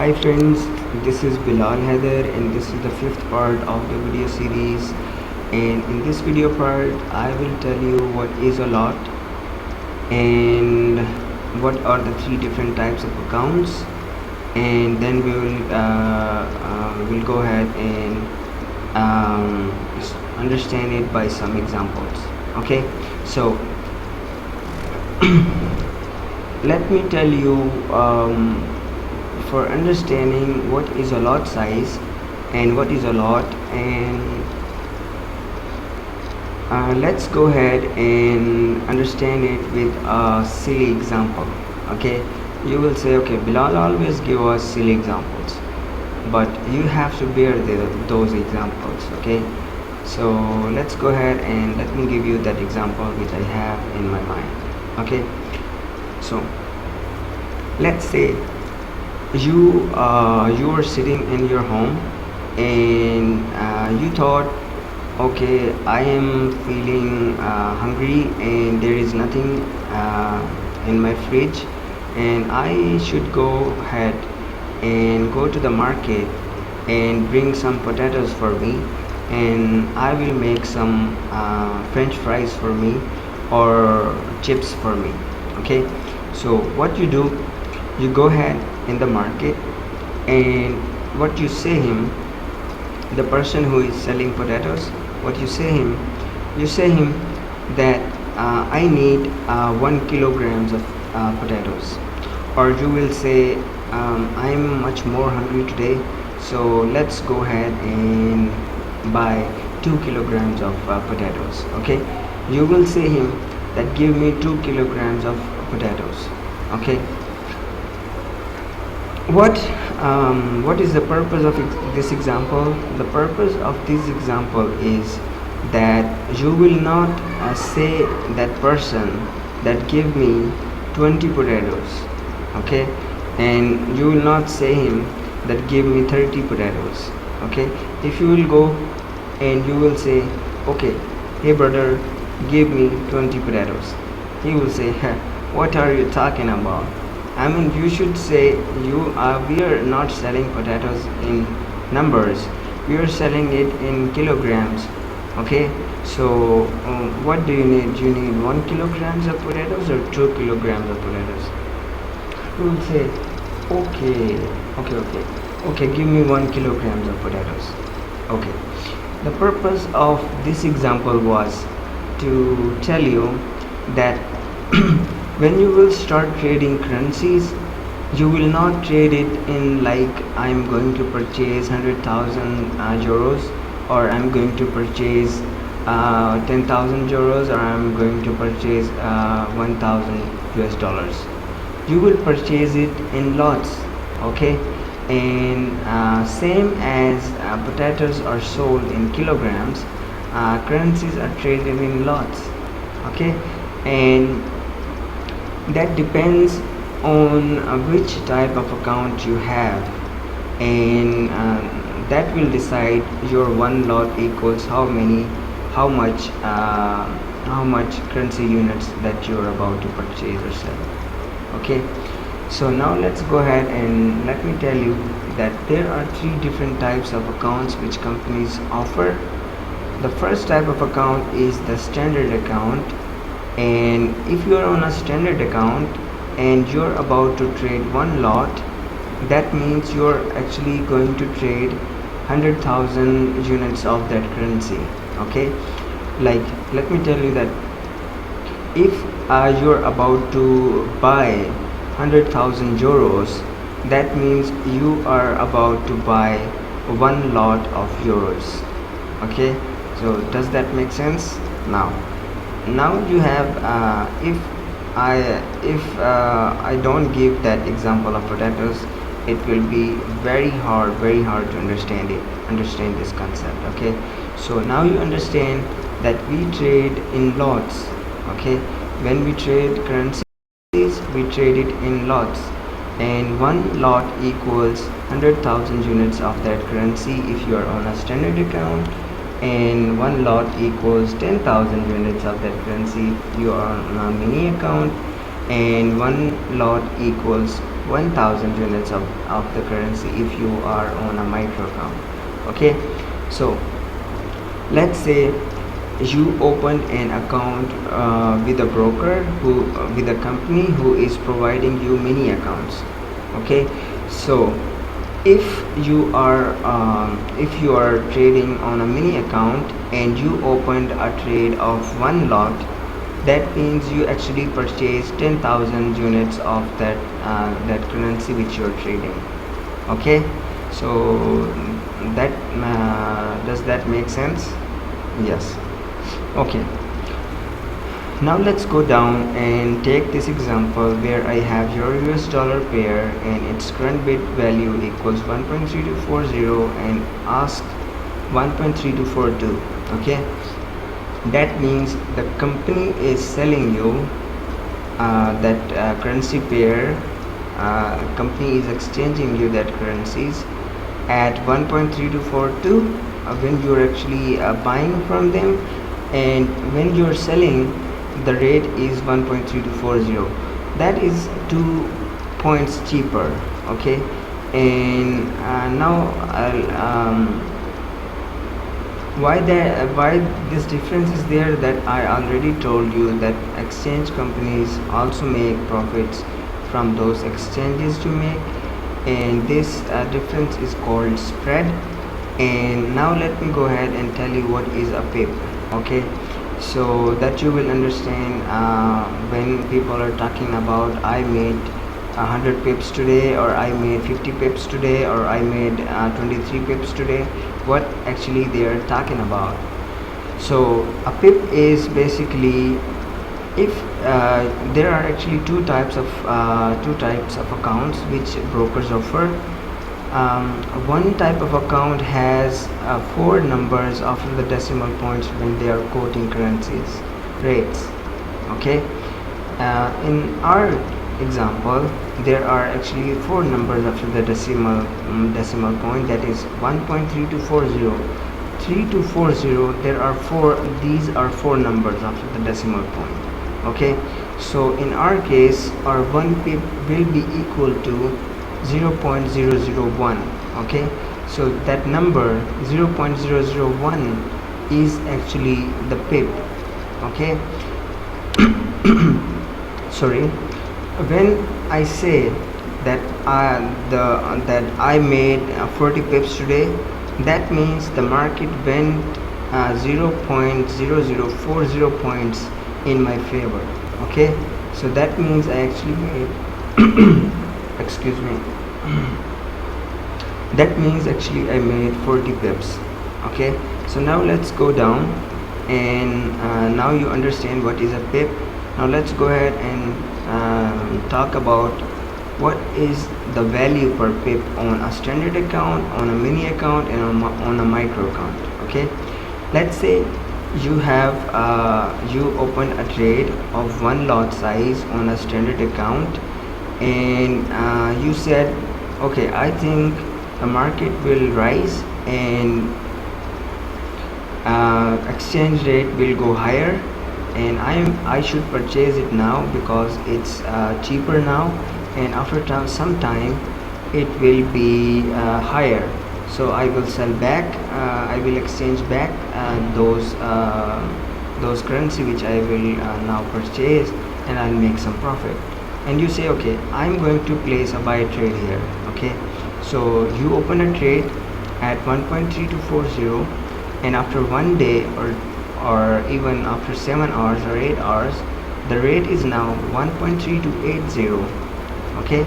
Hi friends, this is Bilal Heather and this is the fifth part of the video series, and in this video part I will tell you what is a lot and what are the three different types of accounts, and then we will go ahead and understand it by some examples. Okay, so let me tell you, for understanding what is a lot size and what is a lot, and let's go ahead and understand it with a silly example. Okay, you will say, okay, Bilal always give us silly examples, but you have to bear those examples. Okay, so let's go ahead and let me give you that example which I have in my mind. Okay, so let's say you are sitting in your home and you thought, okay, I am feeling hungry and there is nothing in my fridge, and I should go ahead and go to the market and bring some potatoes for me, and I will make some french fries for me or chips for me. Okay, so what you do, you go ahead in the market, and what you say him, the person who is selling potatoes, what you say him, that I need 1 kilograms of potatoes, or you will say, I'm much more hungry today, so let's go ahead and buy 2 kilograms of potatoes. Okay, you will say him that give me 2 kilograms of potatoes. Okay, what is the purpose of this example? The purpose of this example is that you will not say that person that give me 20 potatoes. Okay, and you will not say him that give me 30 potatoes. Okay, if you will go and you will say, okay, hey brother, give me 20 potatoes, he will say, what are you talking about? I mean, you should say, we are not selling potatoes in numbers, we are selling it in kilograms. Okay, so what do you need? Do you need 1 kilograms of potatoes or 2 kilograms of potatoes? You will say, okay, give me 1 kilograms of potatoes. Okay, the purpose of this example was to tell you that when you will start trading currencies, you will not trade it in like, I'm going to purchase 100,000 euros, or I'm going to purchase 10,000 euros, or I'm going to purchase 1,000 US dollars. You will purchase it in lots. Okay, and same as potatoes are sold in kilograms, currencies are traded in lots. Okay, and that depends on which type of account you have, and that will decide your one lot equals how much currency units that you are about to purchase or sell. Okay, so now let's go ahead and let me tell you that there are three different types of accounts which companies offer. The first type of account is the standard account, and if you are on a standard account and you're about to trade one lot, that means you're actually going to trade 100,000 units of that currency. Okay, like, let me tell you that if you're about to buy 100,000 euros, that means you are about to buy one lot of euros. Okay, so does that make sense? Now you have, if I don't give that example of potatoes, it will be very hard to understand this concept. Okay, so now you understand that we trade in lots. Okay, when we trade currencies, we trade it in lots, and one lot equals 100,000 units of that currency if you are on a standard account, and one lot equals 10,000 units of that currency if you are on a mini account, and one lot equals 1000 units of the currency if you are on a micro account. Okay, so let's say you opened an account with a broker who with a company who is providing you mini accounts. Okay, so if you are trading on a mini account and you opened a trade of one lot, that means you actually purchased 10,000 units of that currency which you are trading. Okay, so that does that make sense? Yes. Okay, now let's go down and take this example where I have your US dollar pair and its current bid value equals 1.3240 and ask 1.3242. Okay, that means the company is selling you that currency pair. Company is exchanging you that currencies at 1.3242 when you're actually buying from them, and when you're selling the rate is 1.3240. that is 2 points cheaper. Okay, and now why this difference is there, that I already told you that exchange companies also make profits from those exchanges you make, and this difference is called spread. And now let me go ahead and tell you what is a pip. Okay, so that you will understand when people are talking about I made 100 pips today, or I made 50 pips today, or I made 23 pips today, what actually they are talking about. So a pip is basically, if there are actually two types of accounts which brokers offer. One type of account has 4 numbers after the decimal points when they are quoting currencies rates. Okay, in our example there are actually 4 numbers after the decimal point, that is 1.3240. 3240, there are 4, these are 4 numbers after the decimal point. Okay, so in our case our 1 pip will be equal to 0.001. Okay, so that number 0.001 is actually the pip. Okay, sorry, when I say that I made 40 pips today, that means the market went 0.0040 points in my favor. Okay, so that means I actually made excuse me, that means actually I made 40 pips. Okay, so now let's go down, and now you understand what is a pip. Now let's go ahead and talk about what is the value per pip on a standard account, on a mini account, and on a micro account. Okay, let's say you have you open a trade of one lot size on a standard account, and you said, okay, I think the market will rise and exchange rate will go higher, and I should purchase it now because it's cheaper now, and after some time it will be higher, so I will sell back, I will exchange back those currency which I will now purchase, and I'll make some profit. And you say, okay, I'm going to place a buy trade here. Okay, so you open a trade at 1.3240, and after 1 day or even after 7 hours or 8 hours, the rate is now 1.3280. Okay,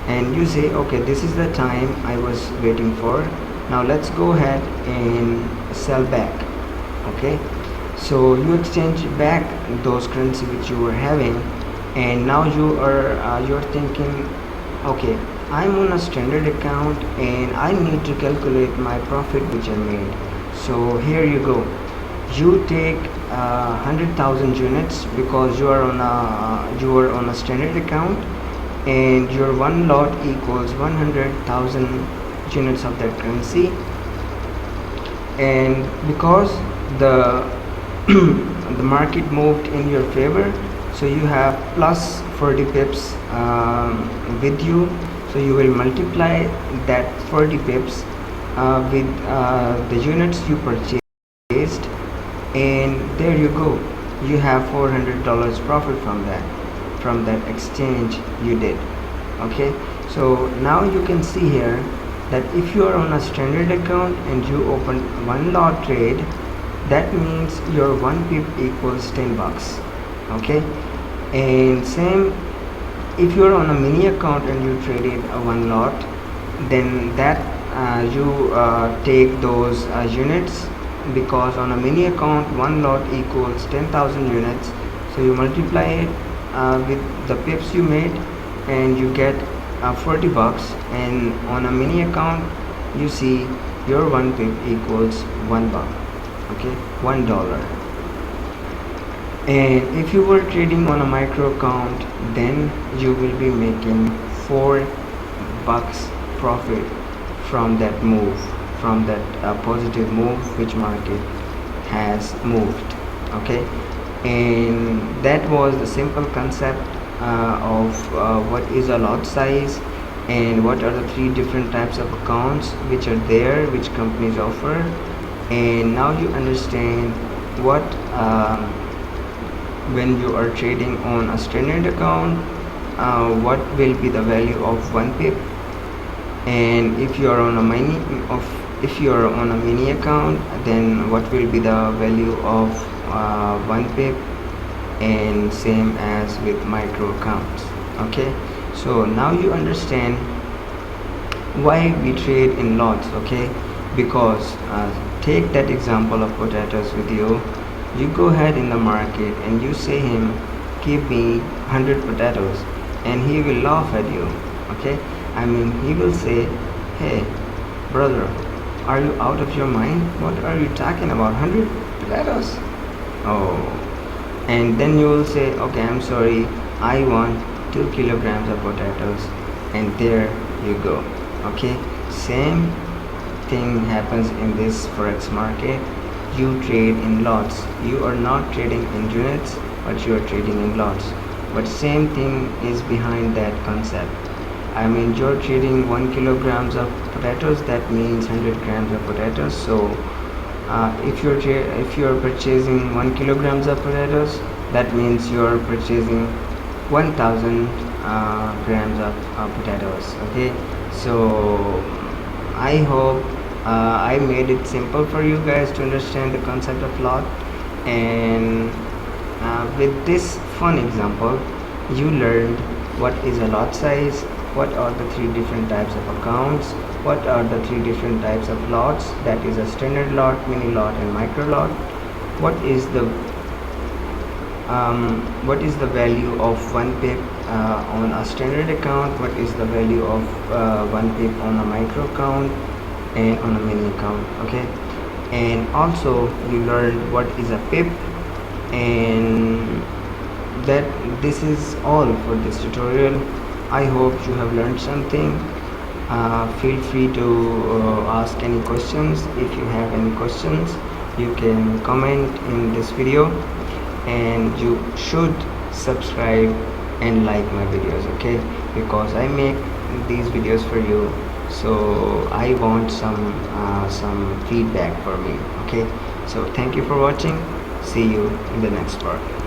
and you say, okay, this is the time I was waiting for, now let's go ahead and sell back. Okay, so you exchange back those currency which you were having, and now you're thinking, okay, I'm on a standard account and I need to calculate my profit which I made. So here you go, you take 100,000 units because you are on a standard account, and your one lot equals 100,000 units of that currency, and because the the market moved in your favor, So you have plus 40 pips with you, so you will multiply that 40 pips with the units you purchased, and there you go, you have $400 profit from that exchange you did. Okay, so now you can see here that if you are on a standard account and you open one lot trade, that means your 1 pip equals 10 bucks. Okay, and same if you are on a mini account and you traded one lot, then that you take those units, because on a mini account one lot equals 10,000 units, so you multiply it with the pips you made and you get 40 bucks, and on a mini account you see your 1 pip equals 1 buck. Okay, $1. And if you were trading on a micro account, then you will be making 4 bucks profit from that move, from that positive move which market has moved. Okay, and that was the simple concept of what is a lot size and what are the 3 different types of accounts which are there, which companies offer. And now you understand what when you are trading on a standard account, what will be the value of 1 pip, and if you are on a mini account, then what will be the value of 1 pip, and same as with micro accounts. Okay, so now you understand why we trade in lots. Okay, because take that example of potatoes with you. You go ahead in the market and you say him, give me 100 potatoes, and he will laugh at you. Okay, I mean, he will say, hey brother, are you out of your mind? What are you talking about, 100 potatoes? Oh, and then you will say, okay, I'm sorry, I want 2 kilograms of potatoes, and there you go. Okay, same thing happens in this forex market. You trade in lots. You are not trading in units, but you are trading in lots. But same thing is behind that concept. I mean, you're trading 1 kilograms of potatoes, that means 100 grams of potatoes. So if you're purchasing 1 kilograms of potatoes, that means you're purchasing 1000 grams of potatoes. Okay, so I hope I made it simple for you guys to understand the concept of lot. And with this fun example, you learned what is a lot size, what are the 3 different types of accounts, what are the 3 different types of lots, that is a standard lot, mini lot, and micro lot. What is the value of 1 pip on a standard account, what is the value of 1 pip on a micro account and on a mini account. Okay, and also you learned what is a pip, and that this is all for this tutorial. I hope you have learned something. Feel free to ask any questions. If you have any questions, you can comment in this video, and you should subscribe and like my videos. Okay, because I make these videos for you, so I want some feedback for me. Okay, so thank you for watching. See you in the next part.